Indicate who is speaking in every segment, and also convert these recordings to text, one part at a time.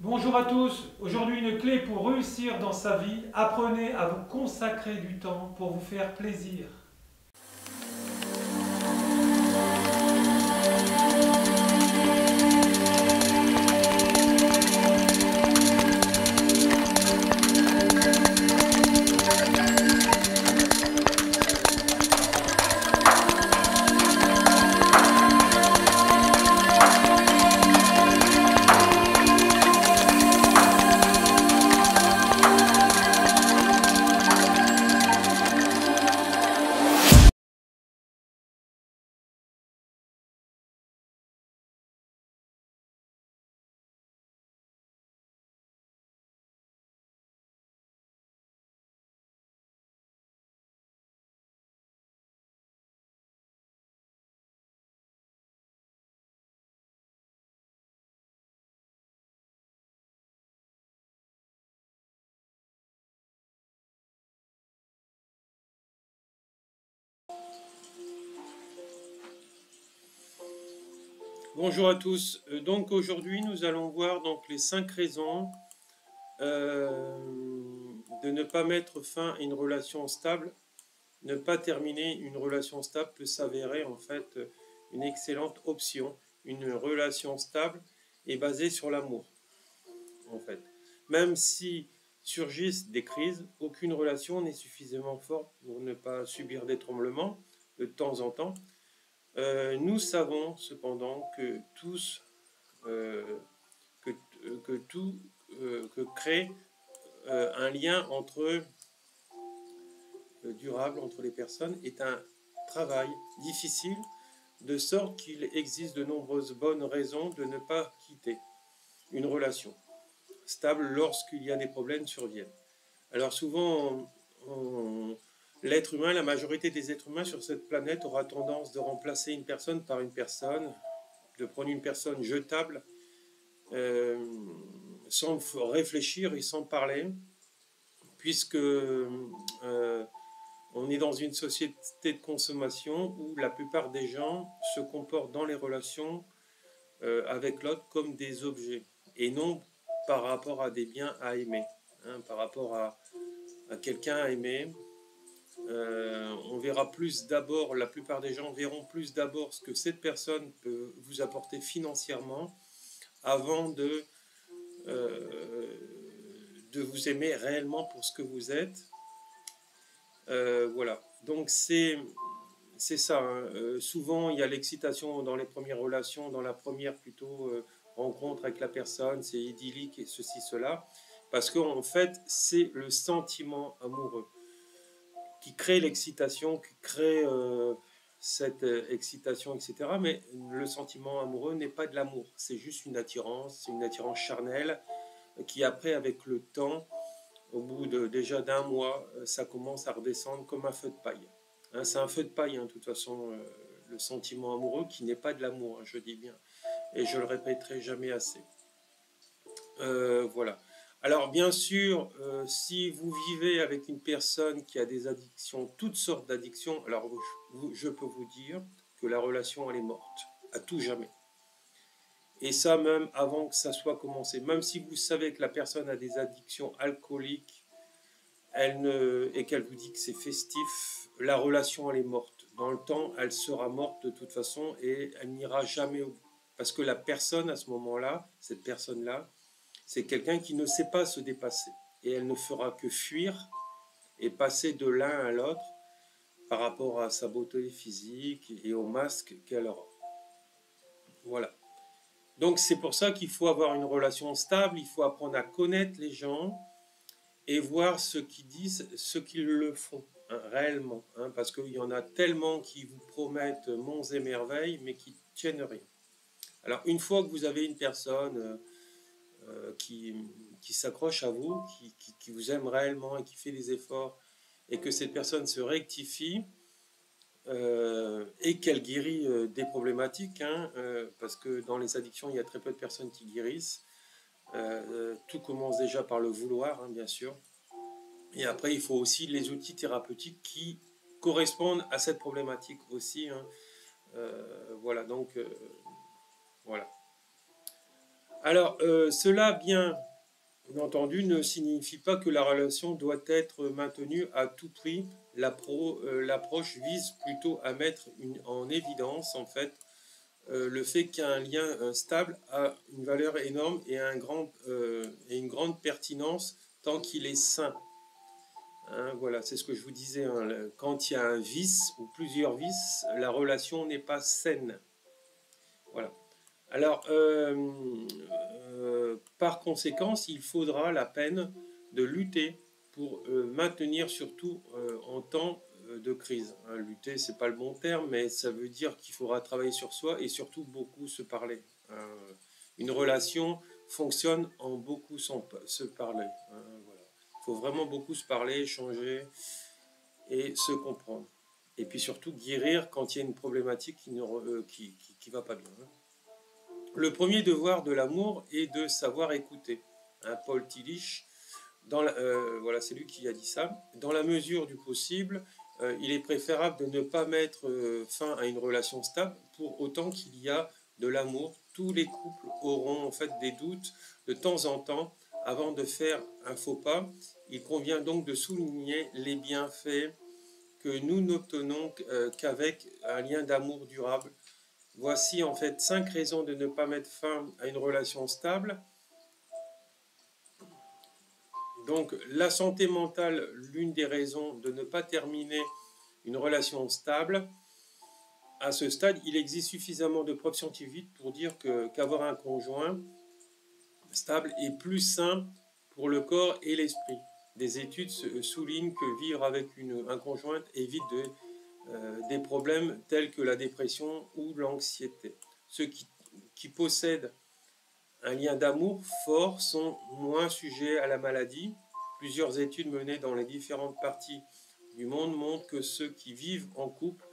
Speaker 1: Bonjour à tous, aujourd'hui une clé pour réussir dans sa vie, apprenez à vous consacrer du temps pour vous faire plaisir.
Speaker 2: Bonjour à tous. Donc aujourd'hui, nous allons voir donc les 5 raisons euh, de ne pas mettre fin à une relation stable. Ne pas terminer une relation stable peut s'avérer en fait une excellente option. Une relation stable est basée sur l'amour, en fait. Même si surgissent des crises, aucune relation n'est suffisamment forte pour ne pas subir des tremblements de temps en temps. Nous savons cependant que tous euh, que, que tout que crée un lien durable entre les personnes est un travail difficile, de sorte qu'il existe de nombreuses bonnes raisons de ne pas quitter une relation stable lorsqu'il y a des problèmes surviennent. Alors souvent, l'être humain, la majorité des êtres humains sur cette planète aura tendance de remplacer une personne par une personne, de prendre une personne jetable euh, sans réfléchir et sans parler, puisque on est dans une société de consommation où la plupart des gens se comportent dans les relations avec l'autre comme des objets et non par rapport à des biens à aimer, hein, par rapport à quelqu'un à aimer. On verra plus d'abord, la plupart des gens verront plus d'abord ce que cette personne peut vous apporter financièrement avant de vous aimer réellement pour ce que vous êtes. Voilà, donc c'est ça, hein. Souvent, il y a l'excitation dans les premières relations, dans la première plutôt rencontre avec la personne, c'est idyllique et ceci, cela, parce qu'en fait, c'est le sentiment amoureux qui crée l'excitation, qui crée cette excitation, etc. Mais le sentiment amoureux n'est pas de l'amour, c'est juste une attirance, c'est une attirance charnelle qui après, avec le temps, au bout déjà d'un mois, ça commence à redescendre comme un feu de paille. Hein, c'est un feu de paille, hein, de toute façon, le sentiment amoureux qui n'est pas de l'amour, hein, je dis bien. Et je le répéterai jamais assez. Voilà. Alors, bien sûr, si vous vivez avec une personne qui a des addictions, toutes sortes d'addictions, alors je peux vous dire que la relation, elle est morte, à tout jamais. Et ça, même avant que ça soit commencé. Même si vous savez que la personne a des addictions alcooliques, et qu'elle vous dit que c'est festif, la relation elle est morte. Dans le temps, elle sera morte de toute façon et elle n'ira jamais au bout. Parce que la personne à ce moment-là, cette personne-là, c'est quelqu'un qui ne sait pas se dépasser. Et elle ne fera que fuir et passer de l'un à l'autre par rapport à sa beauté physique et au masque qu'elle aura. Voilà. Donc c'est pour ça qu'il faut avoir une relation stable, il faut apprendre à connaître les gens, et voir ce qu'ils disent, ce qu'ils le font, hein, réellement. Hein, parce qu'il y en a tellement qui vous promettent monts et merveilles, mais qui ne tiennent rien. Alors, une fois que vous avez une personne qui s'accroche à vous, qui vous aime réellement et qui fait des efforts, et que cette personne se rectifie, et qu'elle guérit des problématiques, hein, parce que dans les addictions, il y a très peu de personnes qui guérissent. Tout commence déjà par le vouloir, hein, bien sûr. Et après, il faut aussi les outils thérapeutiques qui correspondent à cette problématique aussi, hein. Voilà, donc voilà. Alors, cela, bien entendu, ne signifie pas que la relation doit être maintenue à tout prix. L'approche vise plutôt à mettre en évidence, en fait, le fait qu'un lien stable a une valeur énorme et une grande pertinence tant qu'il est sain. Hein, voilà, c'est ce que je vous disais. Hein, quand il y a un vice ou plusieurs vices, la relation n'est pas saine. Voilà. Alors, par conséquent, il faudra la peine de lutter pour maintenir, surtout en temps de crise. Hein, lutter, c'est pas le bon terme, mais ça veut dire qu'il faudra travailler sur soi et surtout beaucoup se parler. Une relation fonctionne en beaucoup se parler. Hein, voilà. Il faut vraiment beaucoup se parler, échanger et se comprendre. Et puis surtout guérir quand il y a une problématique qui ne va pas bien. Hein. Le premier devoir de l'amour est de savoir écouter. Hein, Paul Tillich, voilà, c'est lui qui a dit ça. Dans la mesure du possible, il est préférable de ne pas mettre fin à une relation stable pour autant qu'il y a de l'amour. Tous les couples auront en fait des doutes de temps en temps avant de faire un faux pas. Il convient donc de souligner les bienfaits que nous n'obtenons qu'avec un lien d'amour durable. Voici en fait 5 raisons de ne pas mettre fin à une relation stable. Donc la santé mentale, l'une des raisons de ne pas terminer une relation stable. À ce stade, il existe suffisamment de preuves scientifiques pour dire qu'avoir un conjoint stable est plus sain pour le corps et l'esprit. Des études soulignent que vivre avec un conjoint évite des problèmes tels que la dépression ou l'anxiété. Ceux qui possèdent un lien d'amour fort sont moins sujets à la maladie. Plusieurs études menées dans les différentes parties du monde montrent que ceux qui vivent en couple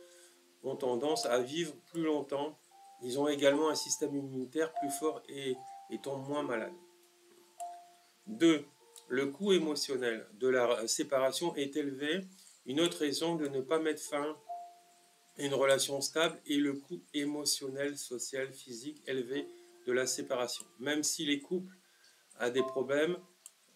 Speaker 2: ont tendance à vivre plus longtemps. Ils ont également un système immunitaire plus fort et tombent moins malades. 2. Le coût émotionnel de la séparation est élevé. Une autre raison de ne pas mettre fin à une relation stable est le coût émotionnel, social, physique élevé de la séparation. Même si les couples ont des problèmes,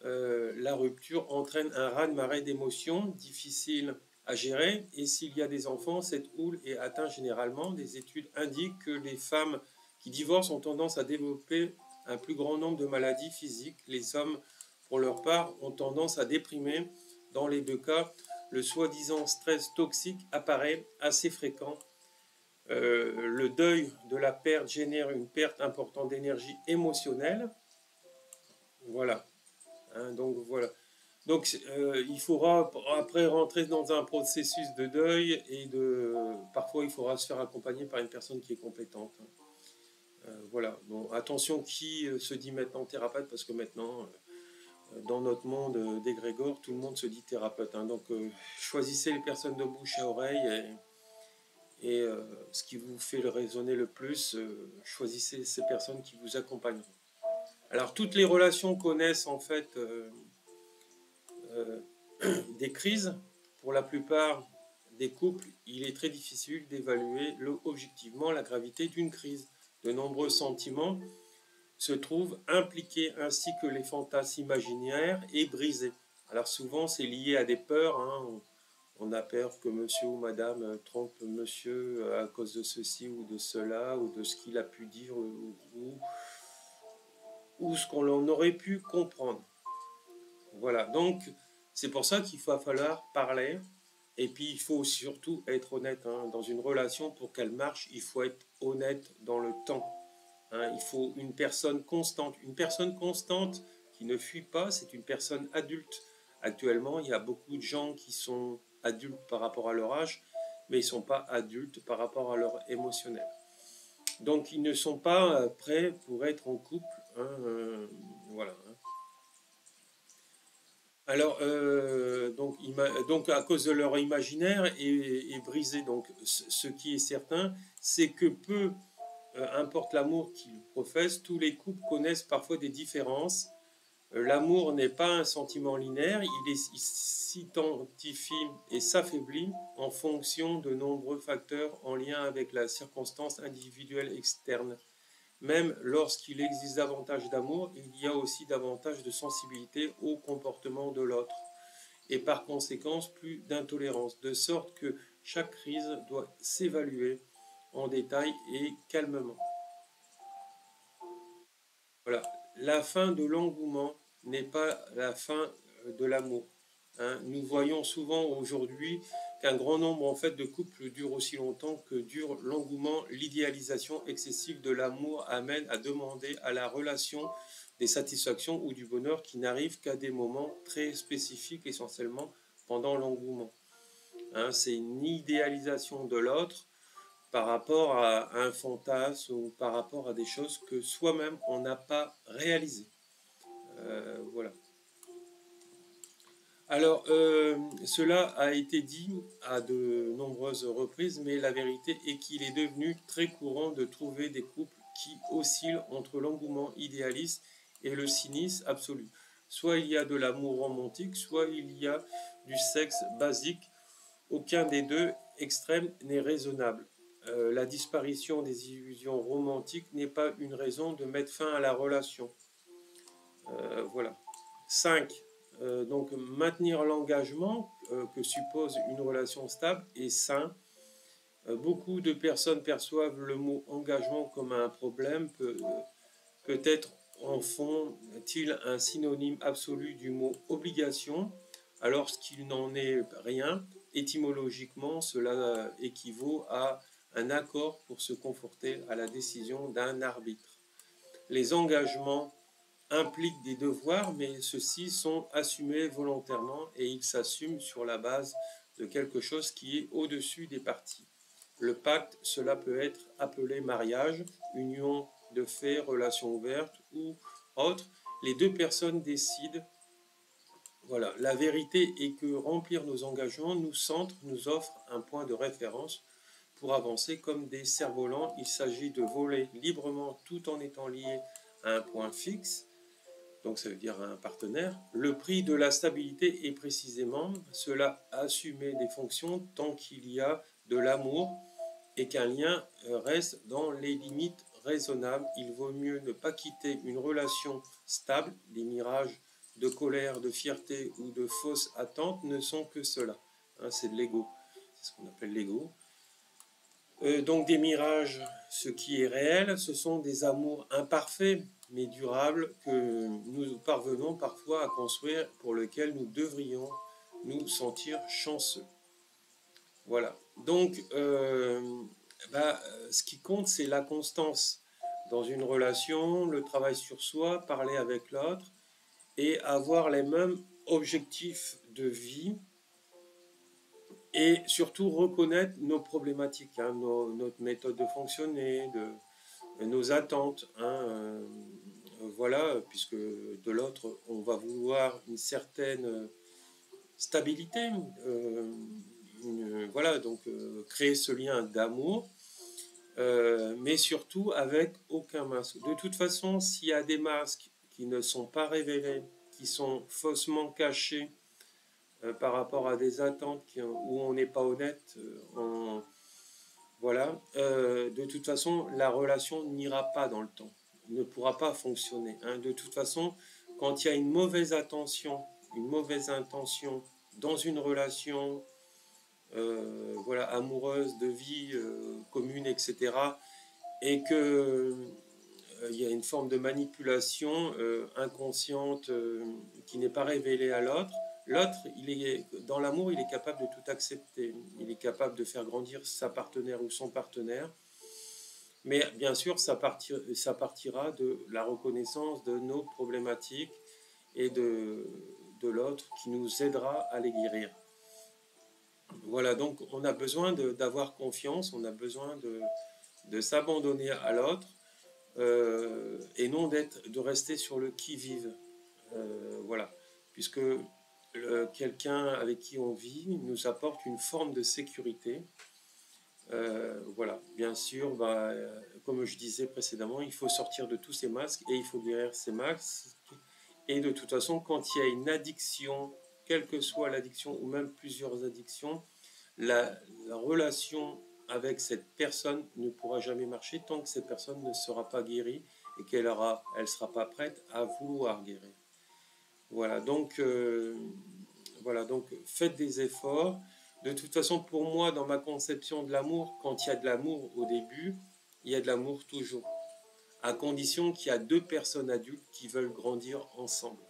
Speaker 2: la rupture entraîne un raz-de-marée d'émotions difficiles à gérer. Et s'il y a des enfants, cette houle est atteinte généralement. Des études indiquent que les femmes qui divorcent ont tendance à développer un plus grand nombre de maladies physiques. Les hommes, pour leur part, ont tendance à déprimer. Dans les deux cas, le soi-disant stress toxique apparaît assez fréquent. Le deuil de la perte génère une perte importante d'énergie émotionnelle. Voilà. Hein, donc voilà. Donc il faudra après rentrer dans un processus de deuil et parfois il faudra se faire accompagner par une personne qui est compétente. Voilà. Bon, attention qui se dit maintenant thérapeute parce que maintenant dans notre monde d'égrégore tout le monde se dit thérapeute. Hein, donc choisissez les personnes de bouche à oreille et ce qui vous fait résonner le plus, choisissez ces personnes qui vous accompagnent. Alors toutes les relations connaissent en fait des crises. Pour la plupart des couples, il est très difficile d'évaluer objectivement la gravité d'une crise. De nombreux sentiments se trouvent impliqués ainsi que les fantasmes imaginaires et brisés. Alors souvent c'est lié à des peurs. Hein. On a peur que monsieur ou madame trompe monsieur à cause de ceci ou de cela ou de ce qu'il a pu dire ou ce qu'on aurait pu comprendre. Voilà, donc c'est pour ça qu'il va falloir parler et puis il faut surtout être honnête. Hein. Dans une relation, pour qu'elle marche, il faut être honnête dans le temps. Hein. Il faut une personne constante. Une personne constante qui ne fuit pas, c'est une personne adulte. Actuellement, il y a beaucoup de gens qui sont adultes par rapport à leur âge, mais ils ne sont pas adultes par rapport à leur émotionnel. Donc ils ne sont pas prêts pour être en couple. Hein, voilà. Hein. Alors, donc à cause de leur imaginaire est brisé. Donc, ce qui est certain, c'est que peu importe l'amour qu'ils professent, tous les couples connaissent parfois des différences. L'amour n'est pas un sentiment linéaire, il s'identifie et s'affaiblit en fonction de nombreux facteurs en lien avec la circonstance individuelle externe. même lorsqu'il existe davantage d'amour, il y a aussi davantage de sensibilité au comportement de l'autre, et par conséquent plus d'intolérance, de sorte que chaque crise doit s'évaluer en détail et calmement. Voilà, la fin de l'engouement n'est pas la fin de l'amour. Hein. Nous voyons souvent aujourd'hui qu'un grand nombre en fait de couples durent aussi longtemps que dure l'engouement. L'idéalisation excessive de l'amour amène à demander à la relation des satisfactions ou du bonheur qui n'arrivent qu'à des moments très spécifiques, essentiellement pendant l'engouement. Hein, c'est une idéalisation de l'autre par rapport à un fantasme ou par rapport à des choses que soi-même on n'a pas réalisées. Voilà. Alors, cela a été dit à de nombreuses reprises, mais la vérité est qu'il est devenu très courant de trouver des couples qui oscillent entre l'engouement idéaliste et le cynisme absolu. Soit il y a de l'amour romantique, soit il y a du sexe basique. Aucun des deux extrêmes n'est raisonnable. La disparition des illusions romantiques n'est pas une raison de mettre fin à la relation. Voilà. 5. Donc maintenir l'engagement que suppose une relation stable et sain. Beaucoup de personnes perçoivent le mot engagement comme un problème. Peut-être en font-ils un synonyme absolu du mot obligation, alors qu'il n'en est rien. Étymologiquement, cela équivaut à un accord pour se conforter à la décision d'un arbitre. Les engagements impliquent des devoirs, mais ceux-ci sont assumés volontairement et ils s'assument sur la base de quelque chose qui est au-dessus des parties. Le pacte, cela peut être appelé mariage, union de fait, relation ouverte ou autre. Les deux personnes décident. Voilà, la vérité est que remplir nos engagements nous centre, nous offre un point de référence pour avancer comme des cerfs-volants. Il s'agit de voler librement tout en étant lié à un point fixe, donc ça veut dire un partenaire. Le prix de la stabilité est précisément cela, assumer des fonctions tant qu'il y a de l'amour et qu'un lien reste dans les limites raisonnables. Il vaut mieux ne pas quitter une relation stable. Les mirages de colère, de fierté ou de fausses attentes ne sont que cela. Hein, c'est de l'ego, c'est ce qu'on appelle l'ego. Donc des mirages, ce qui est réel, ce sont des amours imparfaits mais durables que nous parvenons parfois à construire, pour lesquels nous devrions nous sentir chanceux. Voilà. Donc, ce qui compte, c'est la constance dans une relation, le travail sur soi, parler avec l'autre et avoir les mêmes objectifs de vie et surtout reconnaître nos problématiques, hein, notre méthode de fonctionner, nos attentes. Hein, voilà, puisque de l'autre, on va vouloir une certaine stabilité. Voilà, donc créer ce lien d'amour, mais surtout avec aucun masque. De toute façon, s'il y a des masques qui ne sont pas révélés, qui sont faussement cachés par rapport à des attentes où on n'est pas honnête, voilà, de toute façon, la relation n'ira pas dans le temps, ne pourra pas fonctionner. Hein. De toute façon, quand il y a une mauvaise intention dans une relation, voilà, amoureuse, de vie commune, etc., et que il y a une forme de manipulation inconsciente qui n'est pas révélée à l'autre. L'autre, dans l'amour, il est capable de tout accepter. Il est capable de faire grandir sa partenaire ou son partenaire. Mais bien sûr, ça partira de la reconnaissance de nos problématiques et de l'autre qui nous aidera à les guérir. Voilà, donc on a besoin d'avoir confiance, on a besoin de s'abandonner à l'autre et non de rester sur le qui-vive. Voilà, puisque quelqu'un avec qui on vit nous apporte une forme de sécurité. Voilà, bien sûr, comme je disais précédemment, il faut sortir de tous ces masques et il faut guérir ces masques. Et de toute façon, quand il y a une addiction, quelle que soit l'addiction ou même plusieurs addictions, la relation avec cette personne ne pourra jamais marcher tant que cette personne ne sera pas guérie et elle sera pas prête à vouloir guérir. Voilà, donc faites des efforts. De toute façon, pour moi, dans ma conception de l'amour, quand il y a de l'amour au début, il y a de l'amour toujours, à condition qu'il y a deux personnes adultes qui veulent grandir ensemble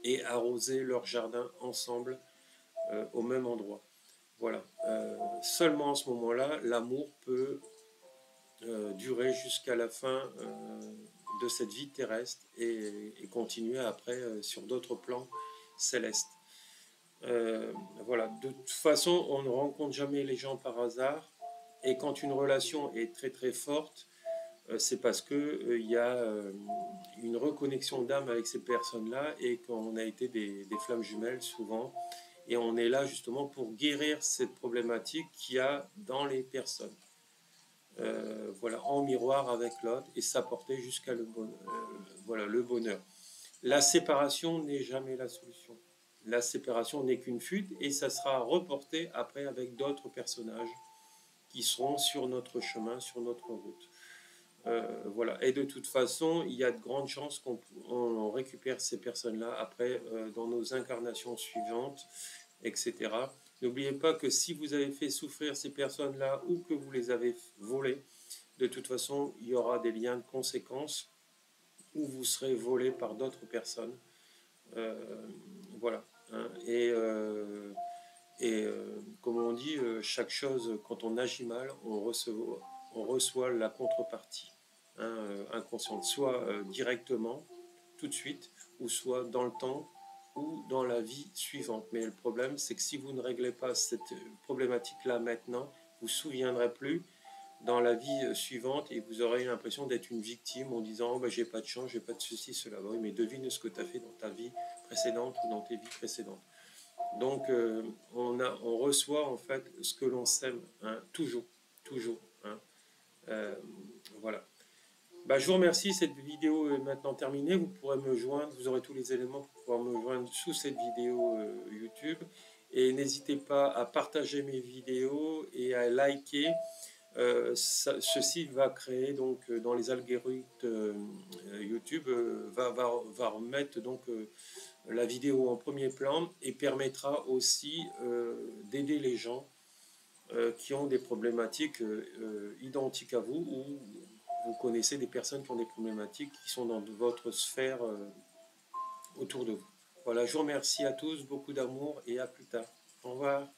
Speaker 2: et arroser leur jardin ensemble au même endroit. Voilà. Seulement à ce moment-là, l'amour peut durer jusqu'à la fin de cette vie terrestre et continuer après sur d'autres plans célestes. Voilà. De toute façon, on ne rencontre jamais les gens par hasard. Et quand une relation est très très forte, c'est parce qu'il y a une reconnexion d'âme avec ces personnes-là et qu'on a été des flammes jumelles souvent. Et on est là justement pour guérir cette problématique qu'il y a dans les personnes. Voilà, en miroir avec l'autre et s'apporter jusqu'à le bonheur. La séparation n'est jamais la solution. La séparation n'est qu'une fuite et ça sera reporté après avec d'autres personnages qui seront sur notre chemin, sur notre route. Voilà. Et de toute façon, il y a de grandes chances qu'on récupère ces personnes-là après dans nos incarnations suivantes, etc. N'oubliez pas que si vous avez fait souffrir ces personnes-là ou que vous les avez volées, de toute façon, il y aura des liens de conséquences où vous serez volé par d'autres personnes. Voilà. Hein. Comme on dit, chaque chose, quand on agit mal, on reçoit la contrepartie inconsciente, soit directement, tout de suite, ou soit dans le temps ou dans la vie suivante. Mais le problème, c'est que si vous ne réglez pas cette problématique-là maintenant, vous ne vous souviendrez plus dans la vie suivante et vous aurez l'impression d'être une victime en disant oh, bah, j'ai pas de chance, j'ai pas de ceci, cela. Oui, mais devine ce que tu as fait dans ta vie précédente ou dans tes vies précédentes. Donc on reçoit en fait ce que l'on sème, hein, toujours. Hein. Voilà. Bah, je vous remercie, cette vidéo est maintenant terminée. Vous pourrez me joindre, vous aurez tous les éléments pour pouvoir me joindre sous cette vidéo YouTube. Et n'hésitez pas à partager mes vidéos et à liker. Ceci va créer donc dans les algorithmes YouTube va remettre donc la vidéo en premier plan et permettra aussi d'aider les gens qui ont des problématiques identiques à vous ou vous connaissez des personnes qui ont des problématiques qui sont dans votre sphère autour de vous. Voilà, je vous remercie à tous, beaucoup d'amour et à plus tard. Au revoir.